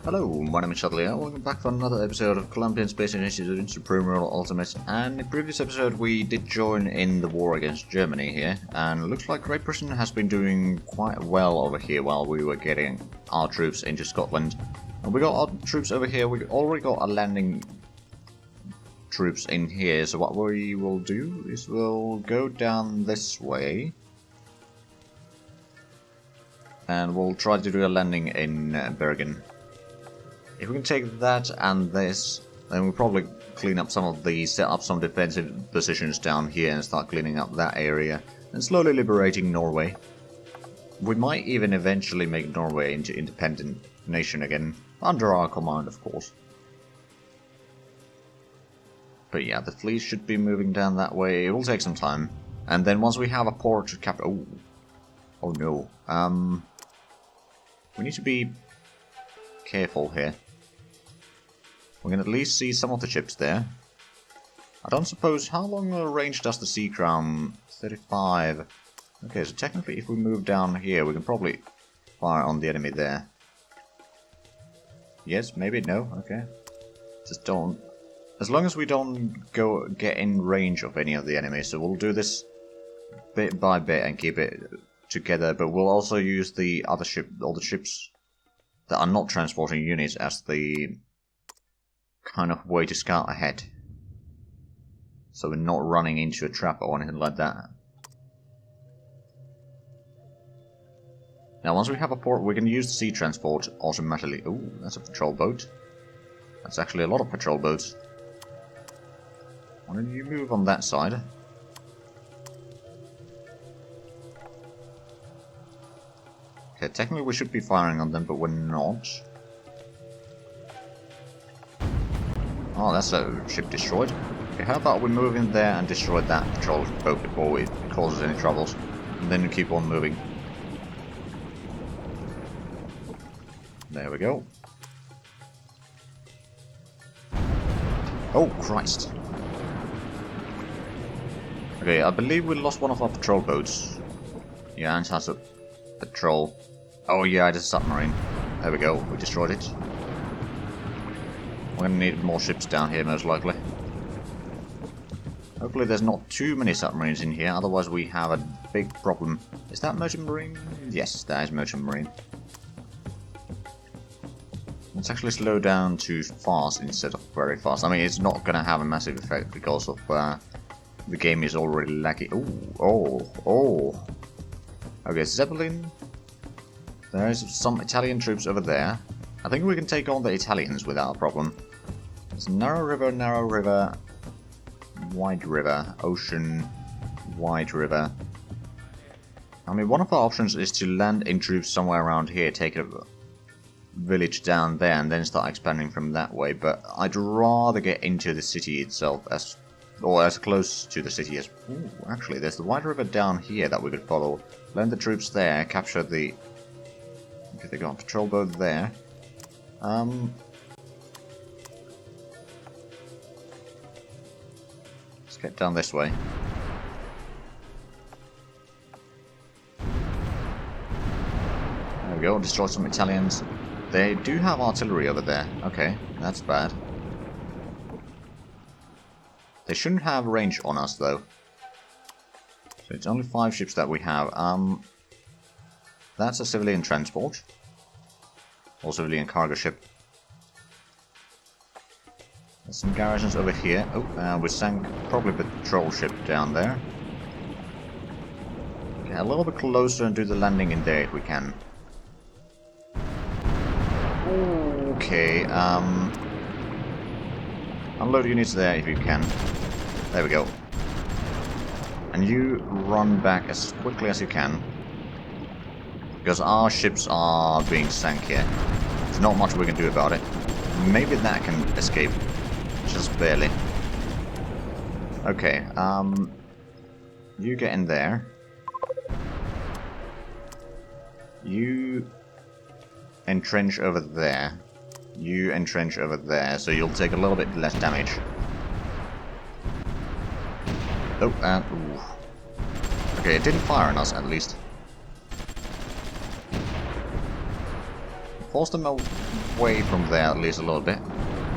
Hello, my name is Shadley. Welcome back for another episode of Colombian Space Initiative Supreme World Ultimate. And in the previous episode we did join in the war against Germany here, and it looks like Great Britain has been doing quite well over here while we were getting our troops into Scotland. And we got our troops over here, we already got our landing troops in here, so what we will do is we'll go down this way. And we'll try to do a landing in Bergen. If we can take that and this, then we'll probably clean up some of these, set up some defensive positions down here and start cleaning up that area, and slowly liberating Norway. We might even eventually make Norway into independent nation again, under our command of course. But yeah, the fleet should be moving down that way. It will take some time. And then once we have a port to capture... Oh no. We need to be careful here. We can at least see some of the ships there. I don't suppose... How long a range does the Sea Crown? 35. Okay, so technically if we move down here, we can probably fire on the enemy there. Yes, maybe, no, okay. Just don't... As long as we don't get in range of any of the enemies, so we'll do this bit by bit and keep it together, but we'll also use the other all the ships that are not transporting units as the kind of way to scout ahead. So we're not running into a trap or anything like that. Now once we have a port, we can use the sea transport automatically. Ooh, that's a patrol boat. That's actually a lot of patrol boats. Why don't you move on that side? Okay, technically we should be firing on them, but we're not. Oh, that's a ship destroyed. Okay, how about we move in there and destroy that patrol boat before it causes any troubles, and then we keep on moving. There we go. Oh, Christ. Okay, I believe we lost one of our patrol boats. Yeah, and has a patrol. Oh yeah, it's a submarine. There we go, we destroyed it. We're gonna need more ships down here, most likely. Hopefully there's not too many submarines in here, otherwise we have a big problem. Is that merchant marine? Yes, that is merchant marine. Let's actually slow down to fast instead of very fast. I mean, it's not gonna have a massive effect because of the game is already laggy. Oh. Okay, Zeppelin. There's some Italian troops over there. I think we can take on the Italians without a problem. It's narrow river, wide river, ocean, wide river. I mean, one of our options is to land in troops somewhere around here, take a village down there, and then start expanding from that way. But I'd rather get into the city itself as close to the city as... Ooh, actually, there's the wide river down here that we could follow. Land the troops there, capture the... Okay, they got a patrol boat there. Let's get down this way. There we go, destroy some Italians. They do have artillery over there. Okay, that's bad. They shouldn't have range on us, though. So it's only 5 ships that we have. That's a civilian transport. Or civilian cargo ship. There's some garrisons over here. Oh, we sank probably a patrol ship down there. Okay, a little bit closer and do the landing in there if we can. Okay, unload units there if you can. There we go. And you run back as quickly as you can. Because our ships are being sank here. There's not much we can do about it. Maybe that can escape. Just barely. Okay, you get in there. You entrench over there. You entrench over there, so you'll take a little bit less damage. Oh, and... Ooh. Okay, it didn't fire on us, at least. force them away from there at least a little bit.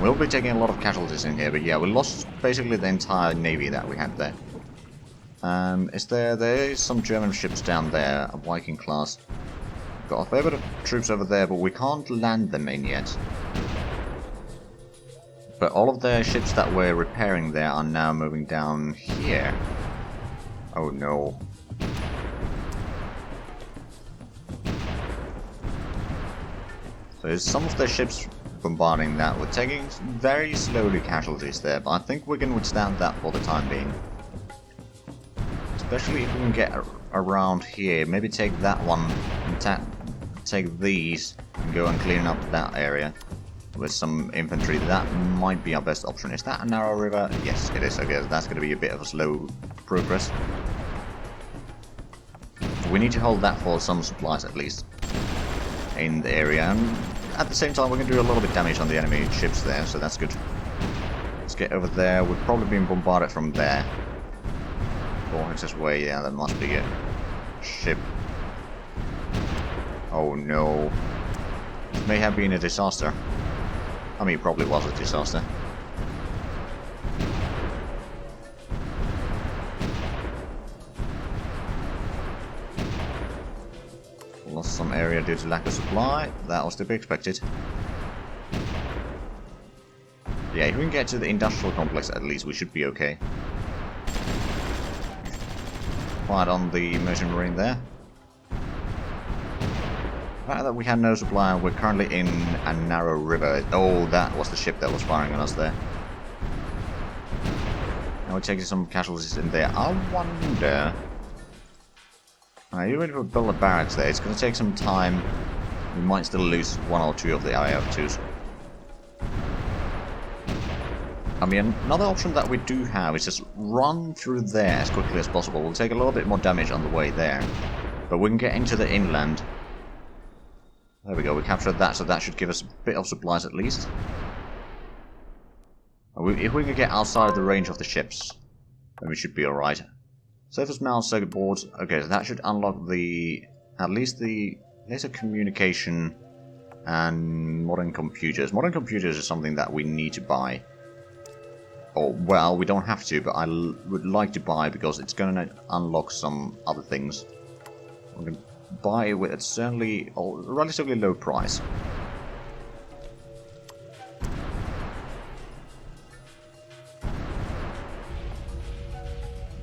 We'll be taking a lot of casualties in here, but yeah, we lost basically the entire navy that we had there. There is some German ships down there, a Viking class. We've got a fair bit of troops over there, but we can't land them in yet. But all of the ships that we're repairing there are now moving down here. Oh no. So there's some of the ships bombarding that. We're taking very slowly casualties there, but I think we can withstand that for the time being. Especially if we can get around here. Maybe take that one and take these and go and clean up that area with some infantry. That might be our best option. Is that a narrow river? Yes, it is. Okay, that's going to be a bit of a slow progress. We need to hold that for some supplies at least in the area. And at the same time, we can do a little bit of damage on the enemy ships there, so that's good. Let's get over there. We've probably been bombarded from there. 400 way, yeah, that must be a ship. Oh no. It may have been a disaster. I mean, it probably was a disaster. Lost some area due to lack of supply. That was to be expected. Yeah, if we can get to the industrial complex at least, we should be okay. Fired on the merchant marine there. The fact that we had no supply, we're currently in a narrow river. Oh, that was the ship that was firing on us there. Now we're taking some casualties in there. I wonder... even if we build a barracks there, it's going to take some time. We might still lose one or two of the IF2s. I mean, another option that we do have is just run through there as quickly as possible. We'll take a little bit more damage on the way there, but we can get into the inland. There we go, we captured that, so that should give us a bit of supplies at least. If we can get outside of the range of the ships, then we should be alright. Surface mount circuit boards, okay, so that should unlock at least the laser communication and modern computers. Modern computers is something that we need to buy. Or, well, we don't have to, but I would like to buy because it's going to unlock some other things. We can buy it with a certainly a relatively low price.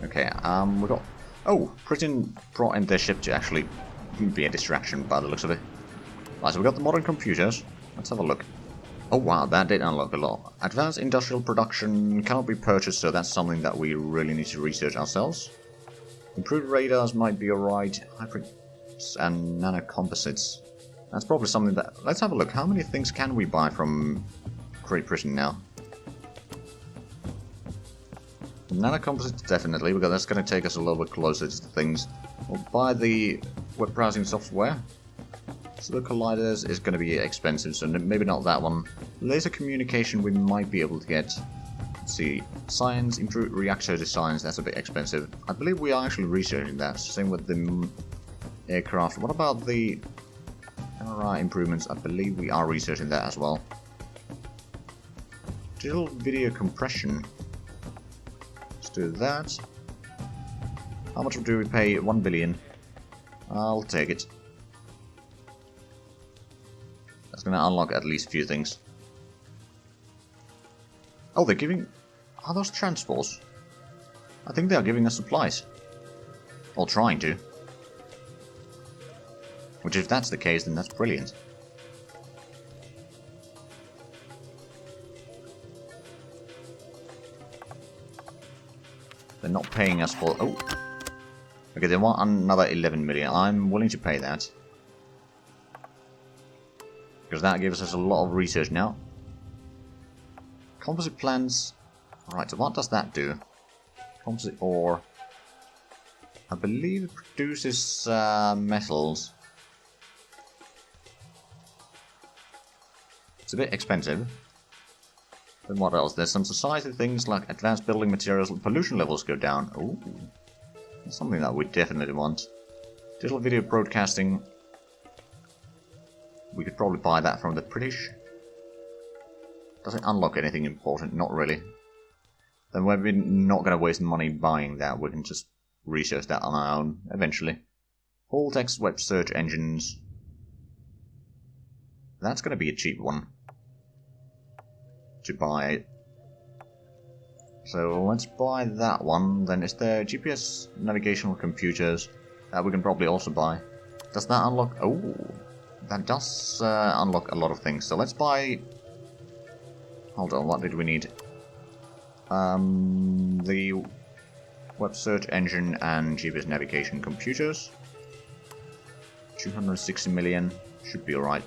Okay, we got... Oh, Britain brought in their ship to actually be a distraction by the looks of it. Right, so we got the modern computers. Let's have a look. Oh wow, that did unlock a lot. Advanced industrial production cannot be purchased, so that's something that we really need to research ourselves. Improved radars might be alright. Hybrid and nanocomposites. That's probably something that... Let's have a look. How many things can we buy from Great Britain now? Nanocomposites, definitely, because that's going to take us a little bit closer to things. We'll buy the web browsing software. So the colliders is going to be expensive, so maybe not that one. Laser communication we might be able to get. Let's see. Science, improved reactor designs, that's a bit expensive. I believe we are actually researching that. Same with the aircraft. What about the MRI improvements? I believe we are researching that as well. Digital video compression. Let's do that. How much do we pay? 1 billion. I'll take it. That's going to unlock at least a few things. Oh, they're giving... Are those transports? I think they are giving us supplies. Or trying to. Which, if that's the case, then that's brilliant. They're not paying us for... Oh! Okay, they want another 11 million. I'm willing to pay that. Because that gives us a lot of research now. Composite plants. Right, so what does that do? Composite ore. I believe it produces metals. It's a bit expensive. Then what else? There's some society things like advanced building materials. Pollution levels go down. Ooh. That's something that we definitely want. Digital video broadcasting. We could probably buy that from the British. Does it unlock anything important? Not really. Then we're not going to waste money buying that. We can just research that on our own eventually. Full text web search engines. That's going to be a cheap one to buy. So let's buy that one. Then is there GPS navigational computers that we can probably also buy? Does that unlock? Oh, that does unlock a lot of things. So let's buy. Hold on, what did we need? The web search engine and GPS navigation computers. 260 million should be alright.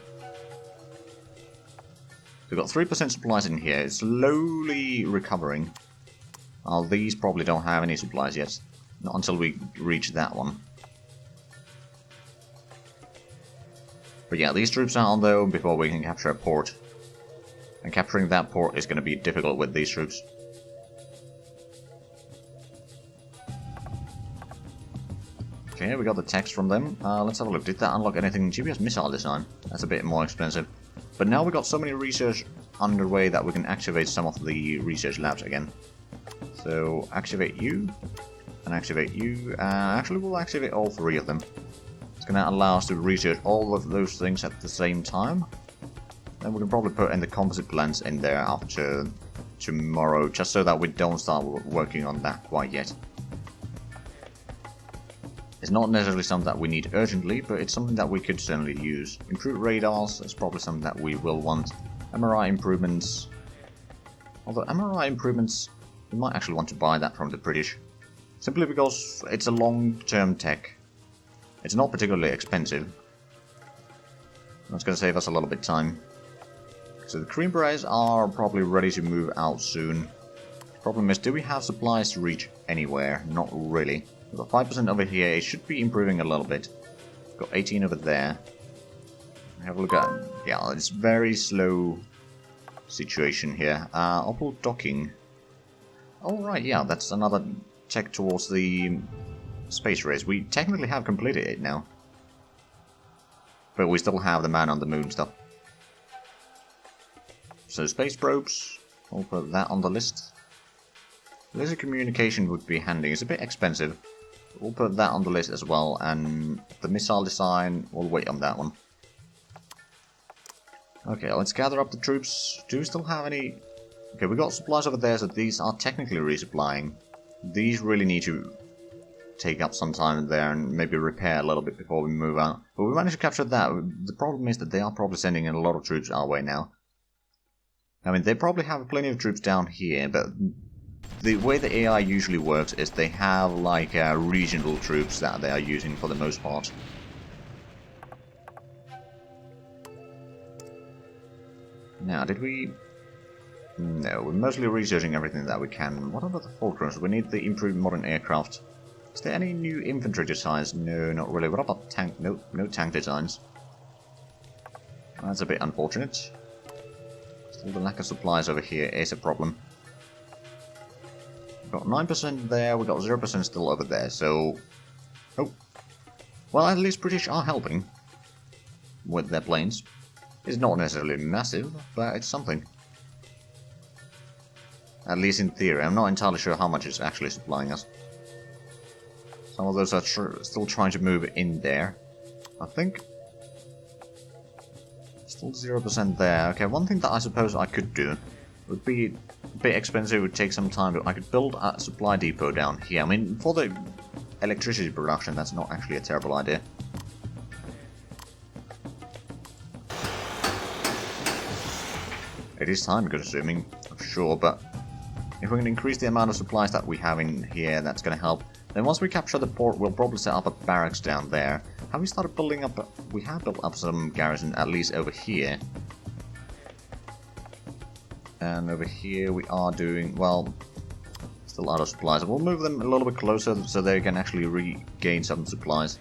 We've got 3% supplies in here. It's slowly recovering. Well, these probably don't have any supplies yet. Not until we reach that one. But yeah, these troops are on their own before we can capture a port. And capturing that port is going to be difficult with these troops. Okay, we got the text from them. Let's have a look. Did that unlock anything? GPS missile design. That's a bit more expensive. But now we got so many research underway that we can activate some of the research labs again. So activate you, and activate you. Actually, we'll activate all three of them. It's going to allow us to research all of those things at the same time. Then we can probably put in the composite plans in there after tomorrow, just so that we don't start working on that quite yet. It's not necessarily something that we need urgently, but it's something that we could certainly use. Improved radars is probably something that we will want. MRI improvements. Although MRI improvements, we might actually want to buy that from the British. Simply because it's a long-term tech. It's not particularly expensive. That's going to save us a little bit of time. So the Cream Berets are probably ready to move out soon. Problem is, do we have supplies to reach anywhere? Not really. We've got 5% over here. It should be improving a little bit. We've got 18 over there. Have a look at... Yeah, it's very slow situation here. Opal docking. Oh right, yeah, that's another tech towards the space race. We technically have completed it now. But we still have the man on the moon stuff. So space probes, we'll put that on the list. Laser communication would be handy. It's a bit expensive. We'll put that on the list as well, and the missile design, we'll wait on that one. Okay, let's gather up the troops. Do we still have any... Okay, we got supplies over there, so these are technically resupplying. These really need to take up some time there and maybe repair a little bit before we move out. But we managed to capture that. The problem is that they are probably sending in a lot of troops our way now. I mean, they probably have plenty of troops down here, but the way the AI usually works is they have like regional troops that they are using for the most part. Now, did we... No, we're mostly researching everything that we can. What about the fulcrums? We need the improved modern aircraft. Is there any new infantry designs? No, not really. What about tank? No, no tank designs. That's a bit unfortunate. Still, the lack of supplies over here is a problem. We've got 9% there, we've got 0% still over there, so... Oh. Well, at least British are helping with their planes. It's not necessarily massive, but it's something. At least in theory. I'm not entirely sure how much it's actually supplying us. Some of those are still trying to move in there, I think. Still 0% there. Okay, one thing that I suppose I could do would be a bit expensive, it would take some time, but I could build a supply depot down here. I mean, for the electricity production, that's not actually a terrible idea. It is time consuming, for sure, but if we can increase the amount of supplies that we have in here, that's going to help. Then once we capture the port, we'll probably set up a barracks down there. Have we started building up... We have built up some garrison, at least over here. And over here we are doing... Well, still out of supplies. We'll move them a little bit closer so they can actually regain some supplies.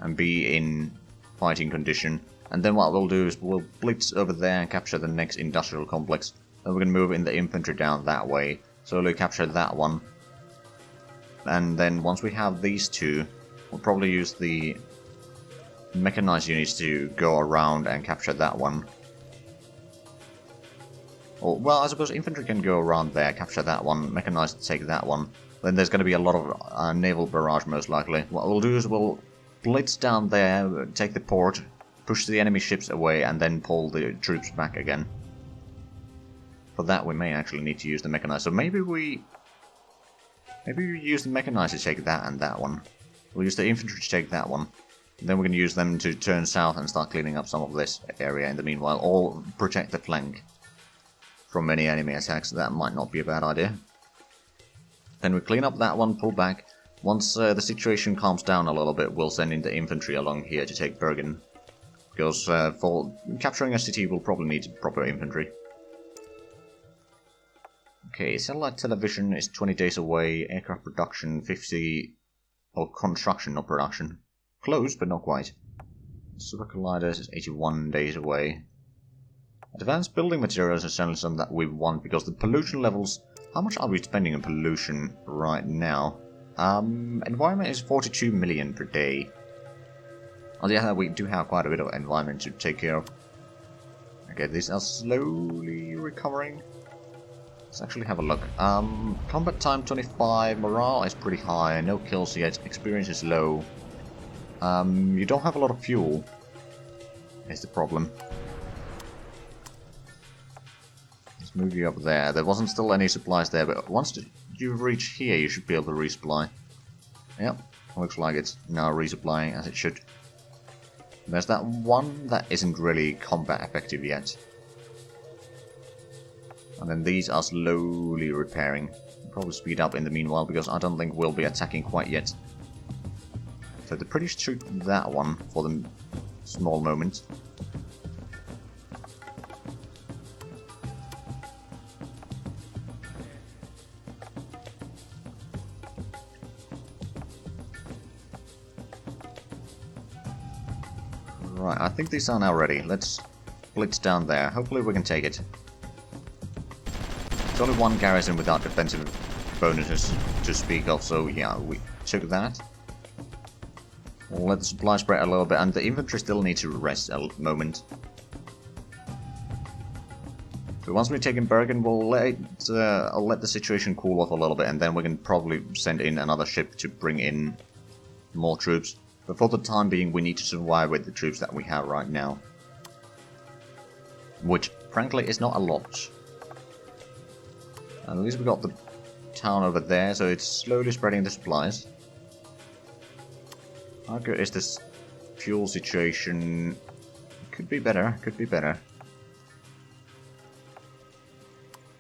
And be in fighting condition. And then what we'll do is we'll blitz over there and capture the next industrial complex. Then we can move in the infantry down that way. Slowly capture that one. And then once we have these two, we'll probably use the mechanized units to go around and capture that one. Or, well, I suppose infantry can go around there, capture that one, mechanized take that one. Then there's going to be a lot of naval barrage most likely. What we'll do is we'll blitz down there, take the port, push the enemy ships away, and then pull the troops back again. For that we may actually need to use the mechanized. So maybe we use the mechanized to take that and that one. We'll use the infantry to take that one. Then we can use them to turn south and start cleaning up some of this area in the meanwhile, or protect the flank from any enemy attacks. That might not be a bad idea. Then we clean up that one, pull back. Once the situation calms down a little bit, we'll send in the infantry along here to take Bergen. Because for capturing a city, we'll probably need proper infantry. Okay, satellite television is 20 days away, aircraft production 50... or construction, not production. Close, but not quite. Super colliders is 81 days away. Advanced building materials is certainly something that we want, because the pollution levels... How much are we spending on pollution right now? Environment is 42 million per day. Oh yeah, we do have quite a bit of environment to take care of. Okay, these are slowly recovering. Let's actually have a look. Combat time 25, morale is pretty high, no kills yet, experience is low. You don't have a lot of fuel, is the problem. Let's move you up there. There wasn't still any supplies there, but once you reach here, you should be able to resupply. Yep, looks like it's now resupplying as it should. There's that one that isn't really combat effective yet. And then these are slowly repairing. Probably speed up in the meanwhile, because I don't think we'll be attacking quite yet. So the British took that one for the small moment. Right, I think these are now ready. Let's blitz down there. Hopefully we can take it. It's only one garrison without defensive bonuses to speak of, so yeah, we took that. We'll let the supply spread a little bit, and the infantry still need to rest a moment. So once we've taken Bergen, we'll I'll let the situation cool off a little bit, and then we can probably send in another ship to bring in more troops. But for the time being, we need to survive with the troops that we have right now. Which, frankly, is not a lot. At least we got the town over there, so it's slowly spreading the supplies. How good is this fuel situation? Could be better, could be better.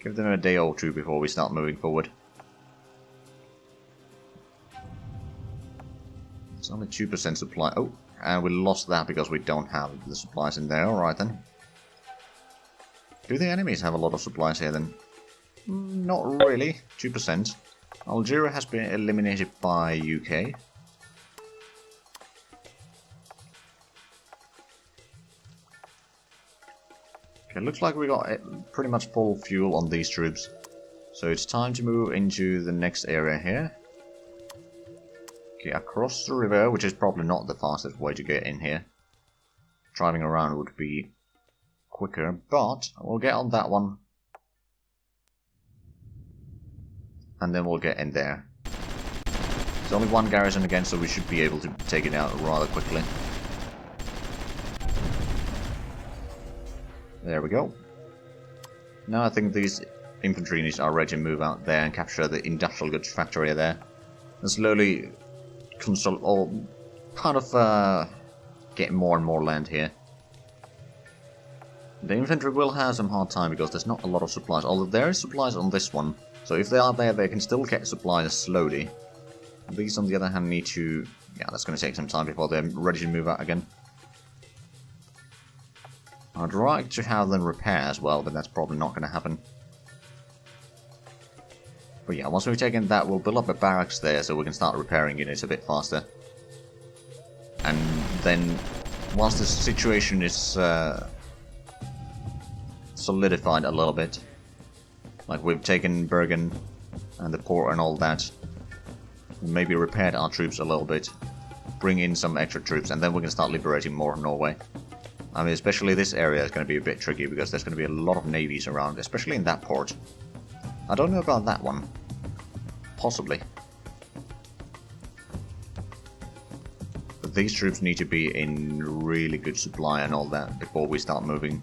Give them a day or two before we start moving forward. It's only 2% supply. Oh, and we lost that because we don't have the supplies in there. Alright then. Do the enemies have a lot of supplies here then? Not really. 2%. Algeria has been eliminated by UK. Okay, looks like we got pretty much full fuel on these troops. So it's time to move into the next area here. Okay, across the river, which is probably not the fastest way to get in here. Driving around would be quicker, but we'll get on that one. And then we'll get in there. There's only one garrison again, so we should be able to take it out rather quickly. There we go. Now I think these infantry units are ready to move out there and capture the industrial goods factory there. And slowly get more and more land here. The infantry will have some hard time because there's not a lot of supplies, although there is supplies on this one. So if they are there, they can still get supplies slowly. These, on the other hand, need to... Yeah, that's going to take some time before they're ready to move out again. I'd like to have them repair as well, but that's probably not going to happen. But yeah, once we've taken that, we'll build up a barracks there so we can start repairing units a bit faster. And then, once the situation is solidified a little bit, like we've taken Bergen and the port and all that, maybe repaired our troops a little bit, bring in some extra troops, and then we can start liberating more of Norway. I mean, especially this area is going to be a bit tricky, because there's going to be a lot of navies around, especially in that port. I don't know about that one. Possibly. But these troops need to be in really good supply and all that before we start moving.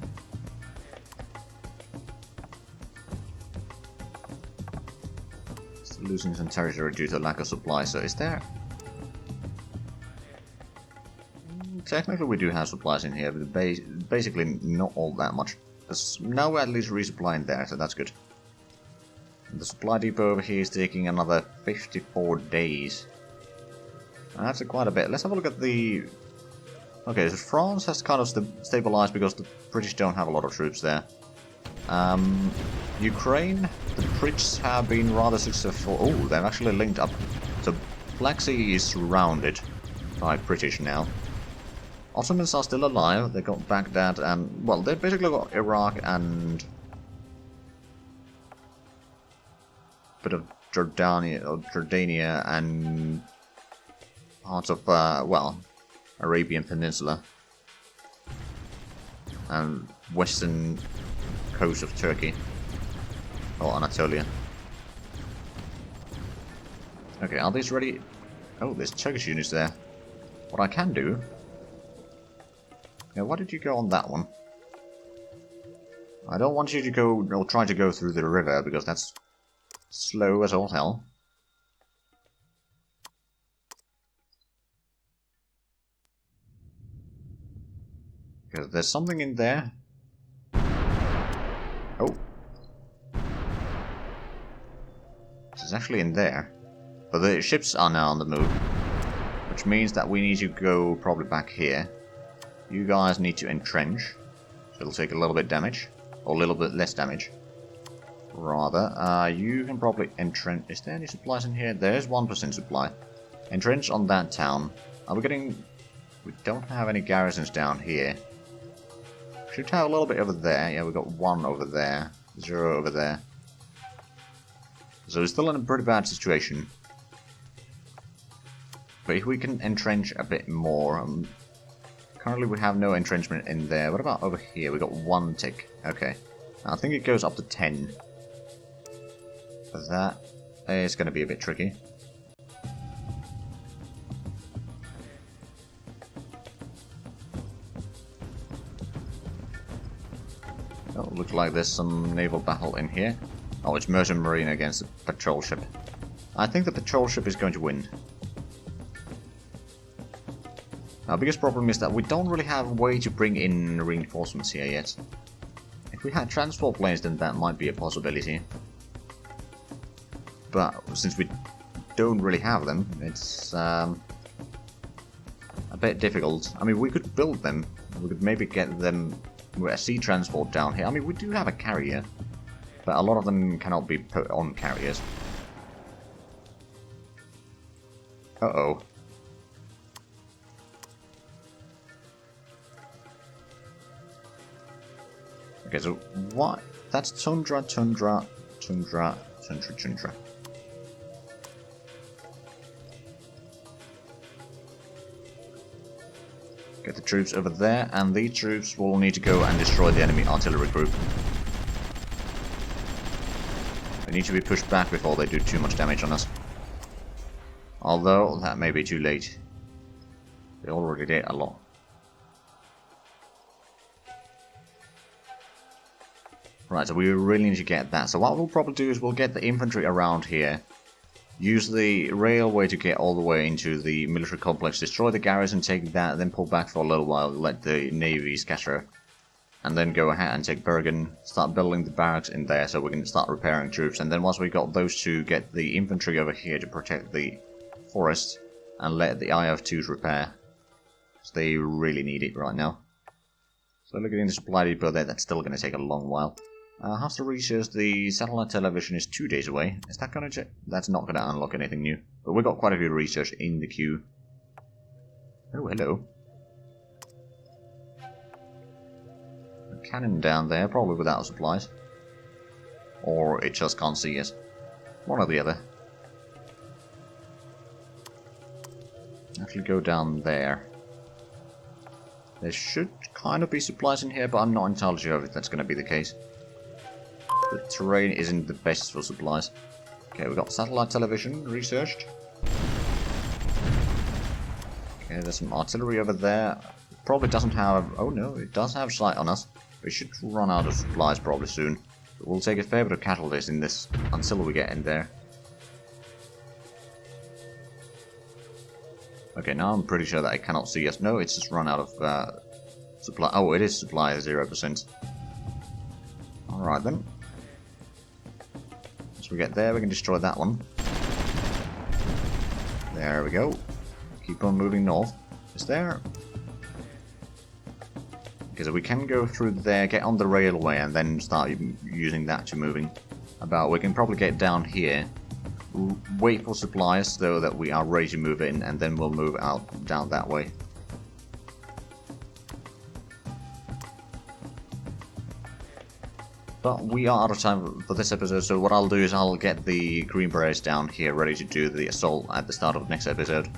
Still losing some territory due to lack of supply, so is there... Technically we do have supplies in here, but basically not all that much. Now we're at least resupplying there, so that's good. The supply depot over here is taking another 54 days. That's quite a bit. Let's have a look at the... Okay, so France has kind of stabilized because the British don't have a lot of troops there. Ukraine, the Brits have been rather successful. Oh, they've actually linked up. So Black Sea is surrounded by British now. Ottomans are still alive. They got Baghdad and... Well, they basically got Iraq and... bit of Jordania and parts of, well, Arabian Peninsula and western coast of Turkey or Anatolia. Okay, are these ready? Oh, there's Turkish units there. What I can do... Yeah, why did you go on that one? I don't want you to go, or try to go through the river, because that's slow as all hell. Because there's something in there. Oh. It's actually in there. But the ships are now on the move. Which means that we need to go probably back here. You guys need to entrench. So it'll take a little bit damage. Or a little bit less damage. Rather, you can probably entrench. Is there any supplies in here? There's 1% supply. Entrench on that town. Are we getting... We don't have any garrisons down here. Should have a little bit over there. Yeah, we got 1 over there. 0 over there. So we're still in a pretty bad situation. But if we can entrench a bit more... currently we have no entrenchment in there. What about over here? We got 1 tick. Okay. I think it goes up to 10. But that is going to be a bit tricky. Oh, looks like there's some naval battle in here. Oh, it's Merchant Marine against the patrol ship. I think the patrol ship is going to win. Our biggest problem is that we don't really have a way to bring in reinforcements here yet. If we had transport planes, then that might be a possibility. But since we don't really have them, it's a bit difficult. I mean, we could build them. We could maybe get them with a sea transport down here. I mean, we do have a carrier, but a lot of them cannot be put on carriers. Uh-oh. Okay, so what? That's tundra, tundra, tundra, tundra, tundra. Get the troops over there, and these troops will need to go and destroy the enemy artillery group. They need to be pushed back before they do too much damage on us. Although, that may be too late. They already did a lot. Right, so we really need to get that. So what we'll probably do is we'll get the infantry around here. Use the railway to get all the way into the military complex, destroy the garrison, take that, then pull back for a little while, let the navy scatter. And then go ahead and take Bergen, start building the barracks in there so we can start repairing troops. And then once we got those two, get the infantry over here to protect the forest and let the IF2s repair. So they really need it right now. So looking at the supply depot there, that's still going to take a long while. How's the research? The satellite television is 2 days away. Is that going to check? That's not going to unlock anything new. But we've got quite a few research in the queue. Oh, hello. A cannon down there, probably without supplies. Or it just can't see us. One or the other. Actually go down there. There should kind of be supplies in here, but I'm not entirely sure if that's going to be the case. The terrain isn't the best for supplies. Okay, we got satellite television researched. Okay, there's some artillery over there. Probably doesn't have... Oh no, it does have sight on us. We should run out of supplies probably soon. But we'll take a fair bit of casualties in this until we get in there. Okay, now I'm pretty sure that I cannot see us. No, it's just run out of supply. Oh, it is supply 0%. Alright then. Once we get there, we can destroy that one. There we go. Keep on moving north. Is there... Okay, so we can go through there, get on the railway, and then start using that to moving about. We can probably get down here, wait for supplies so that we are ready to move in, and then we'll move out down that way. But we are out of time for this episode, so what I'll do is I'll get the Green Berets down here ready to do the assault at the start of the next episode.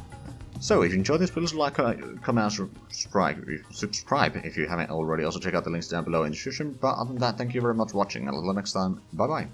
So, if you enjoyed this, please like, comment, subscribe if you haven't already. Also check out the links down below in the description. But other than that, thank you very much for watching, and until next time, bye bye.